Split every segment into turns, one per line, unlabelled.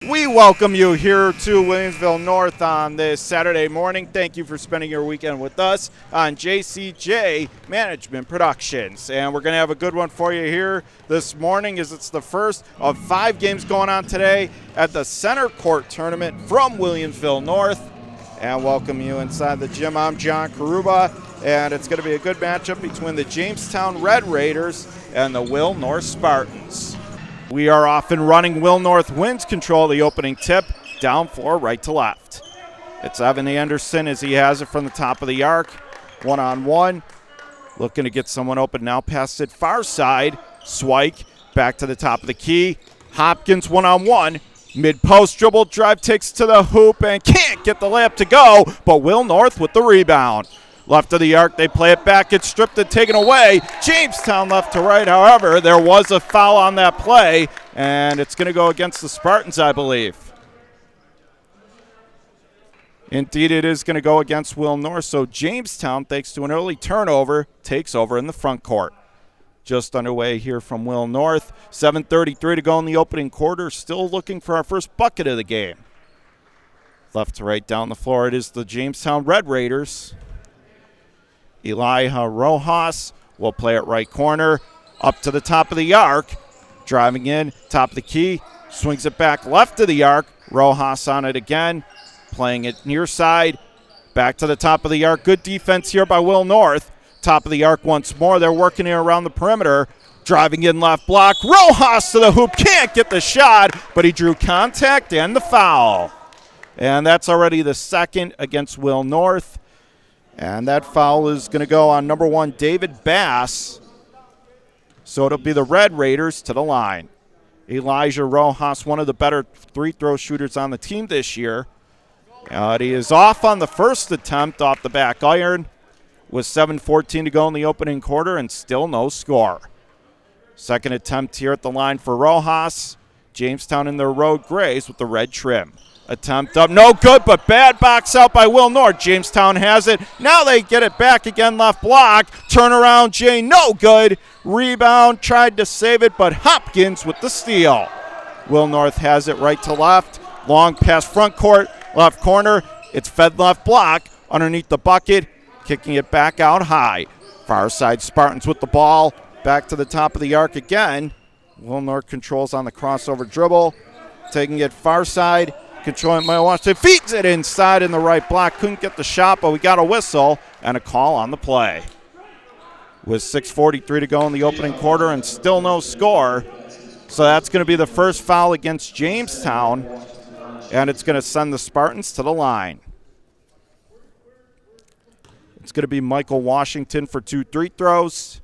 We welcome you here to Williamsville North on this Saturday morning. Thank you for spending your weekend with us on JCJ Management Productions. And we're going to have a good one for you here this morning as it's the first of 5 games going on today at the Center Court Tournament from Williamsville North. And welcome you inside the gym. I'm John Carubba, and it's going to be a good matchup between the Jamestown Red Raiders and the Will North Spartans. We are off and running. Will North wins control of the opening tip, down floor right to left. It's Evan Anderson as he has it from the top of the arc. One-on-one, looking to get someone open now. Past it far side. Swike back to the top of the key. Hopkins one-on-one. Mid-post dribble drive takes to the hoop and can't get the layup to go, but Will North with the rebound. Left of the arc, they play it back, it's stripped and taken away. Jamestown left to right, however, there was a foul on that play, and it's going to go against the Spartans, I believe. Indeed, it is going to go against Will North, so Jamestown, thanks to an early turnover, takes over in the front court. Just underway here from Will North. 7:33 to go in the opening quarter, still looking for our first bucket of the game. Left to right down the floor, it is the Jamestown Red Raiders. Elijah Rojas will play it right corner, up to the top of the arc, driving in, top of the key, swings it back left of the arc, Rojas on it again, playing it near side, back to the top of the arc. Good defense here by Will North. Top of the arc once more, they're working it around the perimeter, driving in left block, Rojas to the hoop, can't get the shot, but he drew contact and the foul. And that's already the second against Will North. And that foul is going to go on number 1, David Bass. So it'll be the Red Raiders to the line. Elijah Rojas, one of the better free throw shooters on the team this year. He is off on the first attempt off the back iron with 7:14 to go in the opening quarter and still no score. Second attempt here at the line for Rojas. Jamestown in their road grays with the red trim. Attempt up, no good, but bad box out by Will North. Jamestown has it. Now they get it back again, left block. Turnaround, Jay, no good. Rebound, tried to save it, but Hopkins with the steal. Will North has it right to left. Long pass front court, left corner. It's fed left block underneath the bucket, kicking it back out high. Far side Spartans with the ball. Back to the top of the arc again. Will North controls on the crossover dribble. Taking it far side. Controlling by Washington, feeds it inside in the right block. Couldn't get the shot, but we got a whistle and a call on the play. With 6:43 to go in the opening quarter and still no score. So that's going to be the first foul against Jamestown, and it's going to send the Spartans to the line. It's going to be Michael Washington for 2 free throws.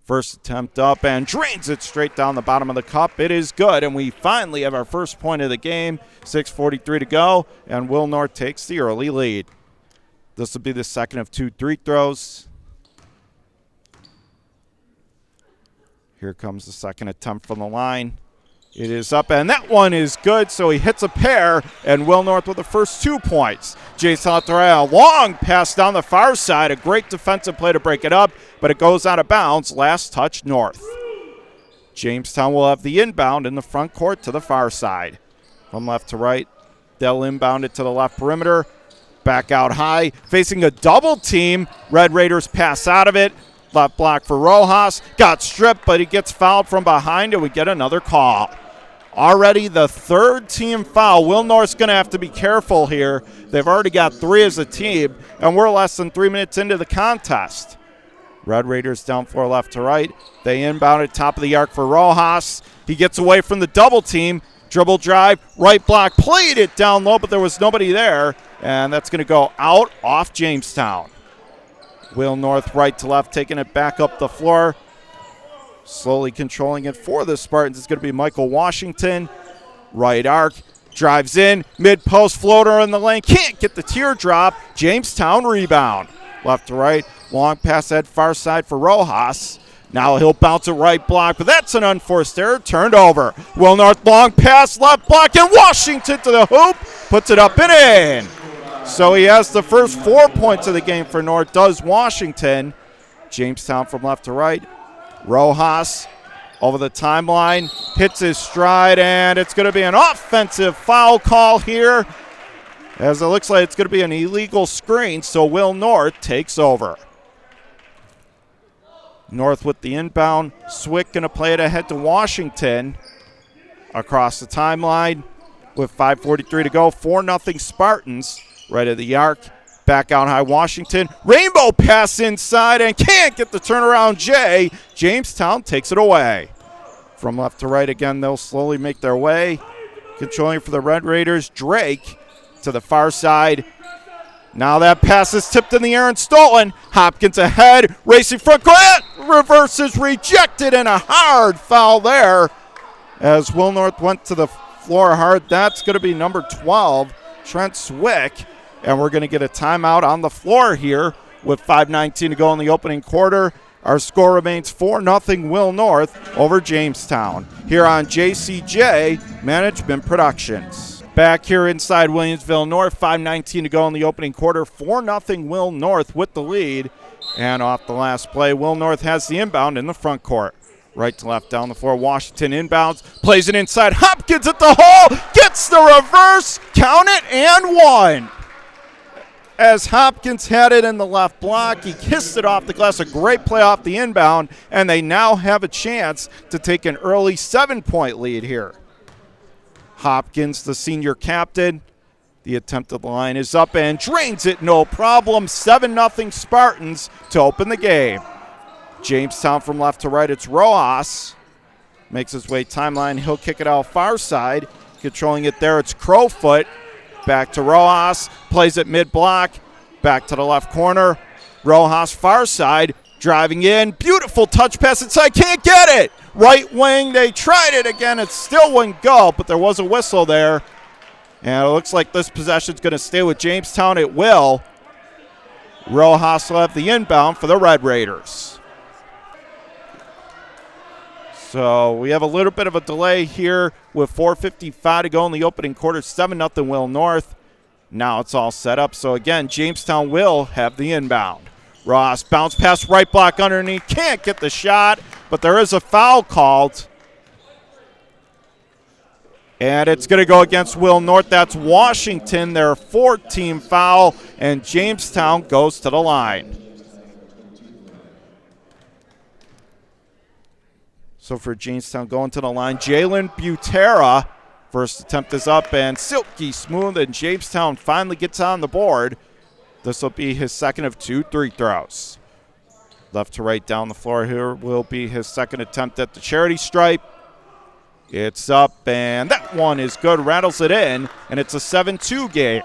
First attempt up and drains it straight down the bottom of the cup. It is good, and we finally have our first point of the game. 6:43 to go, and Will North takes the early lead. This will be the second of 2 free throws. Here comes the second attempt from the line. It is up, and that one is good, so he hits a pair, and Will North with the first 2 points. Jason a long pass down the far side, a great defensive play to break it up, but it goes out of bounds, last touch North. Jamestown will have the inbound in the front court to the far side. From left to right, they'll inbound it to the left perimeter, back out high, facing a double team. Red Raiders pass out of it. Left block for Rojas, got stripped, but he gets fouled from behind, and we get another call. Already the third team foul. Will North's going to have to be careful here. They've already got 3 as a team, and we're less than 3 minutes into the contest. Red Raiders down floor left to right. They inbound at top of the arc for Rojas. He gets away from the double team. Dribble drive, right block, played it down low, but there was nobody there, and that's going to go out off Jamestown. Will North right to left, taking it back up the floor. Slowly controlling it for the Spartans is going to be Michael Washington. Right arc, drives in, mid-post floater in the lane. Can't get the teardrop. Jamestown rebound. Left to right, long pass head far side for Rojas. Now he'll bounce it right block, but that's an unforced error. Turned over. Will North long pass, left block, and Washington to the hoop. Puts it up and in. So he has the first 4 points of the game for North, does Washington. Jamestown from left to right. Rojas over the timeline, hits his stride, and it's going to be an offensive foul call here, as it looks like it's going to be an illegal screen, so Will North takes over. North with the inbound. Swick going to play it ahead to Washington across the timeline with 5:43 to go. 4-0 Spartans right at the arc. Back out high Washington. Rainbow pass inside and can't get the turnaround Jay. Jamestown takes it away. From left to right again, they'll slowly make their way. Controlling for the Red Raiders. Drake to the far side. Now that pass is tipped in the air and stolen. Hopkins ahead, racing front court. Reverses rejected and a hard foul there as Will North went to the floor hard. That's going to be number 12, Trent Swick. And we're going to get a timeout on the floor here with 5:19 to go in the opening quarter. Our score remains 4-0 Will North over Jamestown here on JCJ Management Productions. Back here inside Williamsville North, 5:19 to go in the opening quarter. 4-0 Will North with the lead. And off the last play, Will North has the inbound in the front court. Right to left down the floor, Washington inbounds, plays it inside. Hopkins at the hole, gets the reverse, count it, and one. As Hopkins had it in the left block, he kissed it off the glass. A great play off the inbound, and they now have a chance to take an early 7-point lead here. Hopkins, the senior captain, the attempt at the line is up and drains it, no problem. 7-0 Spartans to open the game. Jamestown from left to right, it's Rojas. Makes his way timeline, he'll kick it out far side. Controlling it there, it's Crowfoot. Back to Rojas, plays it mid-block, back to the left corner. Rojas far side, driving in, beautiful touch pass inside, can't get it. Right wing, they tried it again, it still wouldn't go, but there was a whistle there. And it looks like this possession's going to stay with Jamestown, it will. Rojas will have the inbound for the Red Raiders. So we have a little bit of a delay here with 4:55 to go in the opening quarter. 7-0 Will North. Now it's all set up. So again, Jamestown will have the inbound. Ross bounce pass right block underneath. Can't get the shot, but there is a foul called. And it's going to go against Will North. That's Washington, their 4th-team foul, and Jamestown goes to the line. So for Jamestown going to the line, Jalen Butera. First attempt is up and silky smooth, and Jamestown finally gets on the board. This will be his second of 2 free throws. Left to right down the floor here will be his second attempt at the charity stripe. It's up, and that one is good. Rattles it in, and it's a 7-2 game.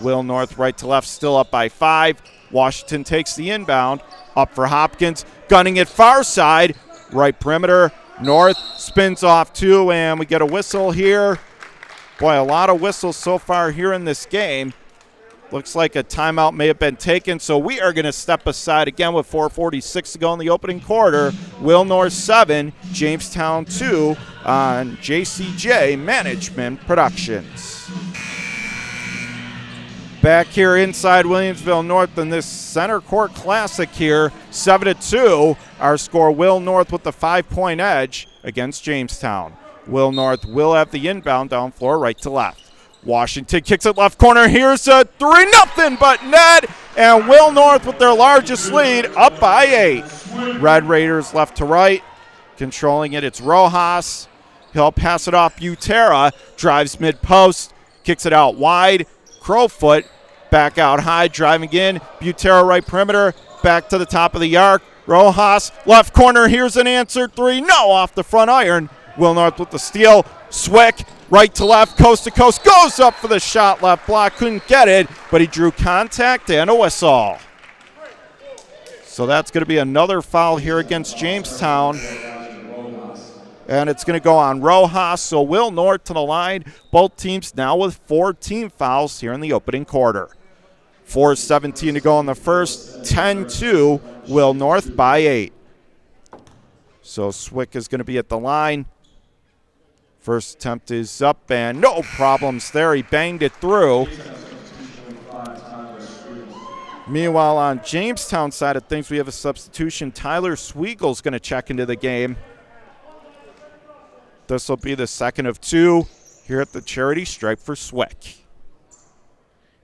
Will North right to left, still up by 5. Washington takes the inbound. Up for Hopkins, gunning it far side. Right perimeter, North spins off 2, and we get a whistle here. Boy, a lot of whistles so far here in this game. Looks like a timeout may have been taken, so we are going to step aside again with 4:46 to go in the opening quarter. Will North 7, Jamestown 2 on JCJ Management Productions. Back here inside Williamsville North in this center court classic here, 7-2. Our score, Will North with the 5-point edge against Jamestown. Will North will have the inbound down floor right to left. Washington kicks it left corner. Here's a 3-0, but net, and Will North with their largest lead up by 8. Red Raiders left to right. Controlling it, it's Rojas. He'll pass it off. Butera drives mid-post, kicks it out wide. Crowfoot back out high, driving in. Butera right perimeter, back to the top of the arc. Rojas, left corner, here's an answered 3. No, off the front iron. Will North with the steal. Swick, right to left, coast to coast, goes up for the shot, left block. Couldn't get it, but he drew contact and a whistle. So that's going to be another foul here against Jamestown. And it's going to go on Rojas, so Will North to the line. Both teams now with 4 team fouls here in the opening quarter. 4:17 to go in the first, 10-2, Will North by 8. So Swick is going to be at the line. First attempt is up, and no problems there. He banged it through. Meanwhile, on Jamestown side of things, we have a substitution. Tyler Swiegel's going to check into the game. This will be the second of 2 here at the charity stripe for Swick.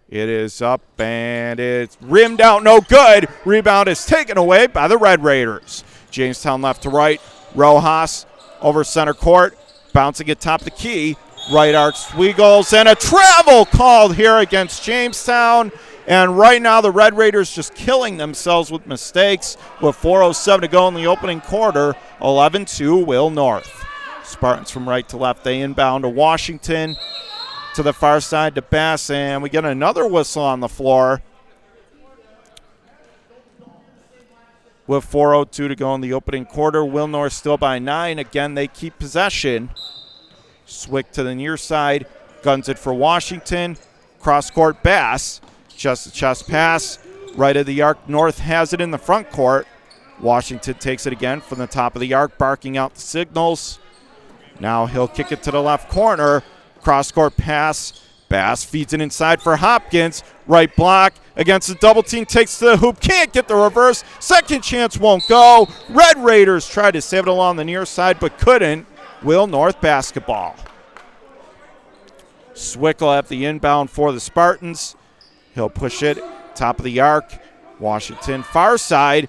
It is up, and it's rimmed out, no good. Rebound is taken away by the Red Raiders. Jamestown left to right. Rojas over center court, bouncing at top of the key. Right arc Sweagles, and a travel called here against Jamestown. And right now the Red Raiders just killing themselves with mistakes with 4:07 to go in the opening quarter. 11-2 Will North. Spartans from right to left. They inbound to Washington. To the far side to Bass, and we get another whistle on the floor. With 4:02 to go in the opening quarter. Will North still by 9. Again, they keep possession. Swick to the near side. Guns it for Washington. Cross court Bass. Chest-to-chest pass. Right of the arc. North has it in the front court. Washington takes it again from the top of the arc, barking out the signals. Now he'll kick it to the left corner. Cross-court pass. Bass feeds it inside for Hopkins. Right block against the double team. Takes to the hoop. Can't get the reverse. Second chance won't go. Red Raiders tried to save it along the near side but couldn't. Will North basketball. Swick will have the inbound for the Spartans. He'll push it. Top of the arc. Washington far side.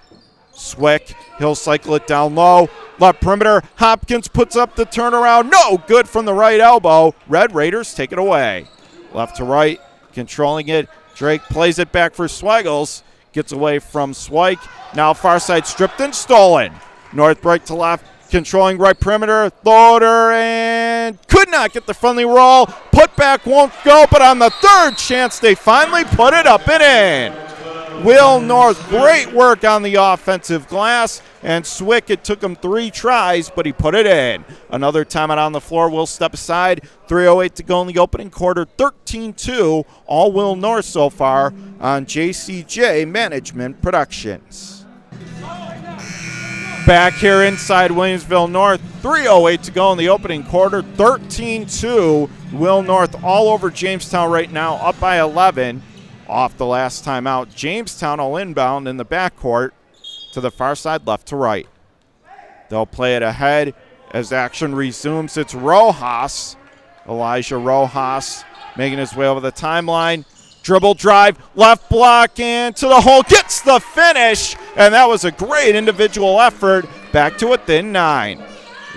Swick. He'll cycle it down low. Left perimeter. Hopkins puts up the turnaround. No good from the right elbow. Red Raiders take it away. Left to right. Controlling it. Drake plays it back for Swaggles. Gets away from Swike. Now far side stripped and stolen. North break to left. Controlling right perimeter. Loader and could not get the friendly roll. Put back won't go, but on the third chance they finally put it up and in. Will North, great work on the offensive glass. And Swick, it took him 3 tries, but he put it in. Another timeout on the floor. Will step aside. 3:08 to go in the opening quarter. 13-2. All Will North so far on JCJ Management Productions. Back here inside Williamsville North. 3:08 to go in the opening quarter. 13-2. Will North all over Jamestown right now, up by 11. Off the last time out. Jamestown will inbound in the backcourt to the far side, left to right. They'll play it ahead as action resumes. It's Rojas. Elijah Rojas making his way over the timeline. Dribble drive, left block, and to the hole. Gets the finish, and that was a great individual effort. Back to within 9.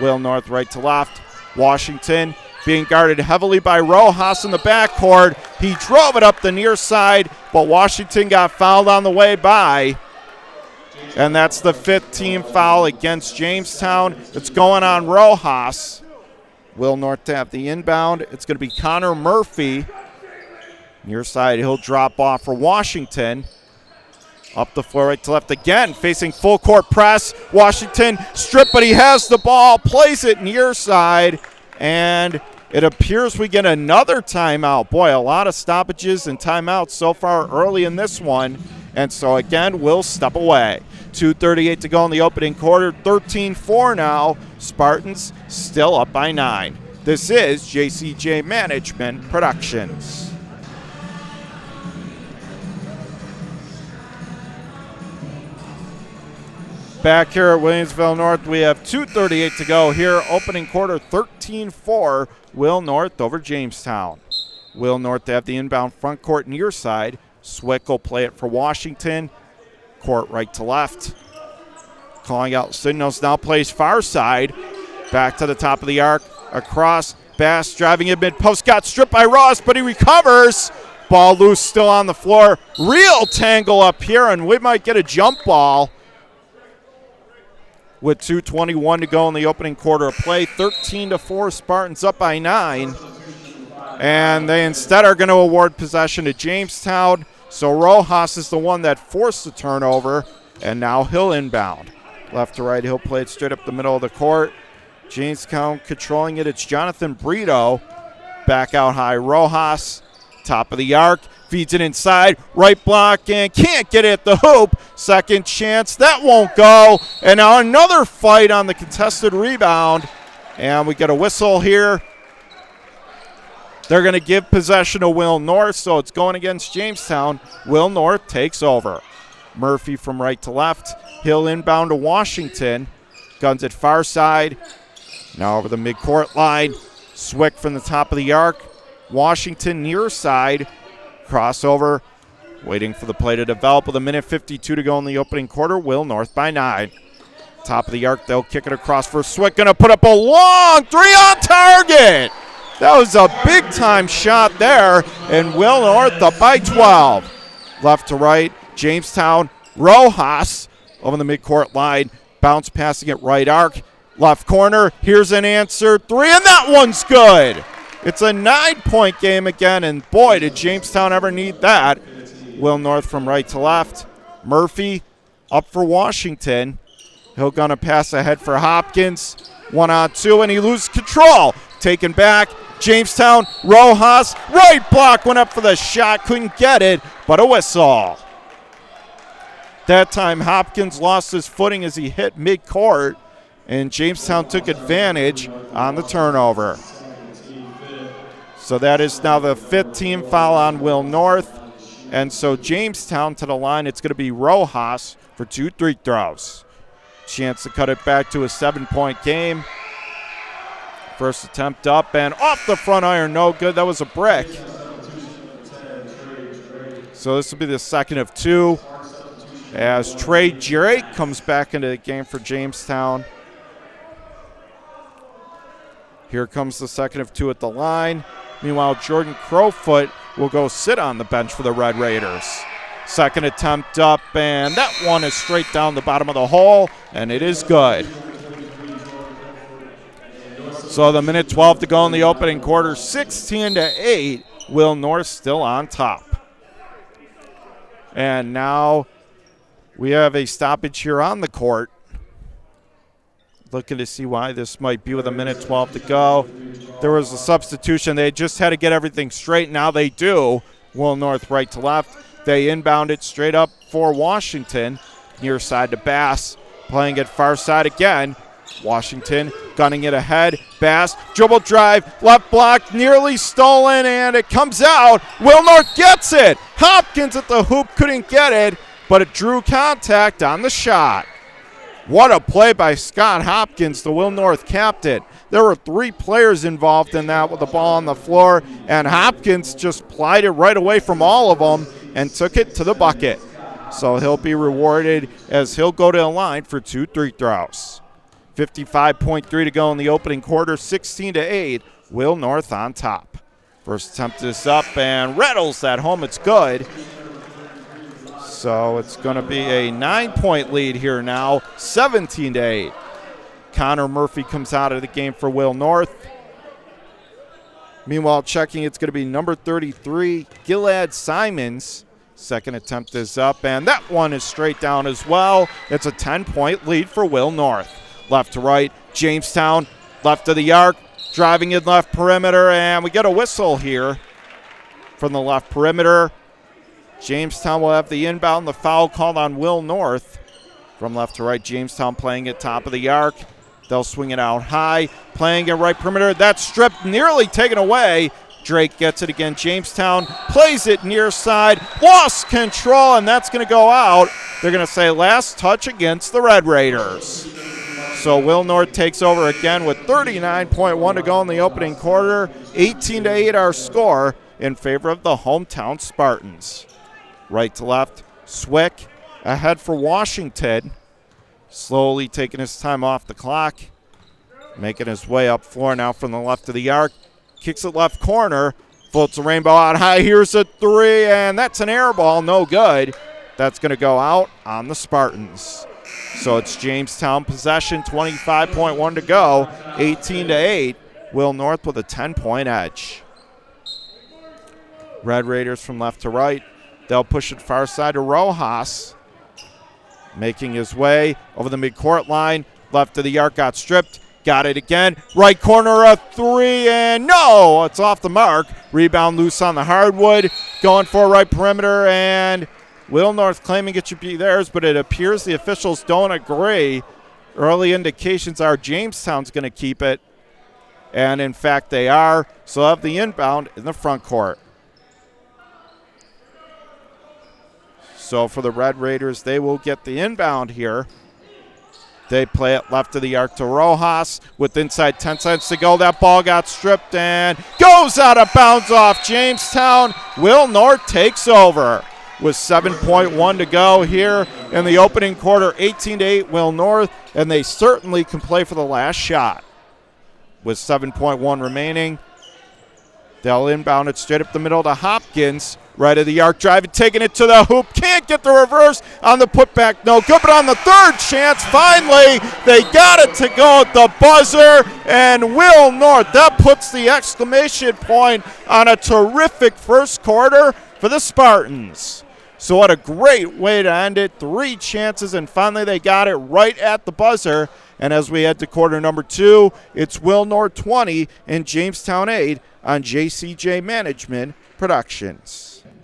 Will North right to left. Washington being guarded heavily by Rojas in the backcourt. He drove it up the near side, but Washington got fouled on the way by. And that's the 5th team foul against Jamestown. It's going on Rojas. Will North to have the inbound. It's going to be Connor Murphy. Near side, he'll drop off for Washington. Up the floor right to left again, facing full court press. Washington stripped, but he has the ball, plays it near side, and it appears we get another timeout. Boy, a lot of stoppages and timeouts so far early in this one. And so again, we'll step away. 2:38 to go in the opening quarter. 13-4 now. Spartans still up by 9. This is JCJ Management Productions. Back here at Williamsville North, we have 2:38 to go here. Opening quarter, 13-4. Will North over Jamestown. Will North to have the inbound front court near side. Swick will play it for Washington. Court right to left. Calling out signals, now plays far side. Back to the top of the arc. Across. Bass driving in mid-post. Got stripped by Ross, but he recovers. Ball loose, still on the floor. Real tangle up here, and we might get a jump ball. With 2:21 to go in the opening quarter of play. 13-4, Spartans up by 9. And they instead are going to award possession to Jamestown. So Rojas is the one that forced the turnover, and now he'll inbound. Left to right, he'll play it straight up the middle of the court. Jamestown controlling it. It's Jonathan Brito. Back out high, Rojas. Top of the arc. Feeds it inside. Right block and can't get it at the hoop. Second chance. That won't go. And now another fight on the contested rebound. And we get a whistle here. They're going to give possession to Will North, so it's going against Jamestown. Will North takes over. Murphy from right to left. He'll inbound to Washington. Guns it far side. Now over the midcourt line. Swick from the top of the arc. Washington near side. Crossover. Waiting for the play to develop with 1:52 to go in the opening quarter. Will North by 9. Top of the arc, they'll kick it across for Swick. Going to put up a long three on target. That was a big-time shot there, and Will North up by 12. Left to right, Jamestown, Rojas over the midcourt line. Bounce passing it right arc. Left corner, here's an answer three, and that one's good. It's a 9-point game again, and boy, did Jamestown ever need that. Will North from right to left. Murphy up for Washington. He'll gonna pass ahead for Hopkins. 1-on-2, and he loses control. Taken back. Jamestown, Rojas, right block, went up for the shot, couldn't get it, but a whistle. That time Hopkins lost his footing as he hit midcourt, and Jamestown took advantage on the turnover. So that is now the 5th team foul on Will North. And so Jamestown to the line, it's going to be Rojas for 2 free throws. Chance to cut it back to a 7-point game. First attempt up and off the front iron, no good. That was a brick. So this will be the second of 2 as Trey Drake comes back into the game for Jamestown. Here comes the second of 2 at the line. Meanwhile, Jordan Crowfoot will go sit on the bench for the Red Raiders. Second attempt up, and that one is straight down the bottom of the hole, and it is good. So the 1:12 to go in the opening quarter, 16-8. Will North still on top. And now we have a stoppage here on the court. Looking to see why this might be with 1:12 to go. There was a substitution. They just had to get everything straight. Now they do. Will North right to left. They inbound it straight up for Washington. Near side to Bass. Playing it far side again. Washington gunning it ahead. Bass, dribble drive, left block, nearly stolen, and it comes out. Will North gets it. Hopkins at the hoop couldn't get it, but it drew contact on the shot. What a play by Scott Hopkins, the Will North captain. There were 3 players involved in that with the ball on the floor, and Hopkins just plied it right away from all of them and took it to the bucket. So he'll be rewarded as he'll go to the line for 2 free throws. 55.3 to go in the opening quarter, 16-8. Will North on top. First attempt is up and rattles that home. It's good. So it's going to be a 9-point lead here now, 17-8. Connor Murphy comes out of the game for Will North. Meanwhile, checking, it's going to be number 33, Gilad Simons. Second attempt is up, and that one is straight down as well. It's a 10-point lead for Will North. Left to right, Jamestown, left of the arc, driving in left perimeter, and we get a whistle here from the left perimeter. Jamestown will have the inbound, the foul called on Will North. From left to right, Jamestown playing at top of the arc. They'll swing it out high, playing at right perimeter. That's stripped, nearly taken away. Drake gets it again. Jamestown plays it near side, lost control, and that's going to go out. They're going to say last touch against the Red Raiders. So Will North takes over again with 39.1 to go in the opening quarter. 18-8 our score in favor of the hometown Spartans. Right to left, Swick ahead for Washington. Slowly taking his time off the clock. Making his way up floor now from the left of the arc. Kicks it left corner. Floats a rainbow out high. Here's a 3, and that's an air ball. No good. That's going to go out on the Spartans. So it's Jamestown possession, 25.1 to go, 18-8. Will North with a 10-point edge. Red Raiders from left to right. They'll push it far side to Rojas. Making his way over the midcourt line. Left of the arc, got stripped. Got it again. Right corner, a 3, and no! It's off the mark. Rebound loose on the hardwood. Going for right perimeter, and Will North claiming it should be theirs, but it appears the officials don't agree. Early indications are Jamestown's going to keep it, and in fact they are. So they'll have the inbound in the front court. So for the Red Raiders, they will get the inbound here. They play it left of the arc to Rojas with inside 10 seconds to go. That ball got stripped and goes out of bounds off Jamestown. Will North takes over with 7.1 to go here in the opening quarter. 18-8 Will North, and they certainly can play for the last shot. With 7.1 remaining, they'll inbound it straight up the middle to Hopkins. Right of the arc, driving, taking it to the hoop. Can't get the reverse on the putback. No good, but on the third chance, finally, they got it to go at the buzzer. And Will North, that puts the exclamation point on a terrific first quarter for the Spartans. So what a great way to end it. 3 chances, and finally they got it right at the buzzer. And as we head to quarter number 2, it's Will North 20 and Jamestown 8 on JCJ Management Productions.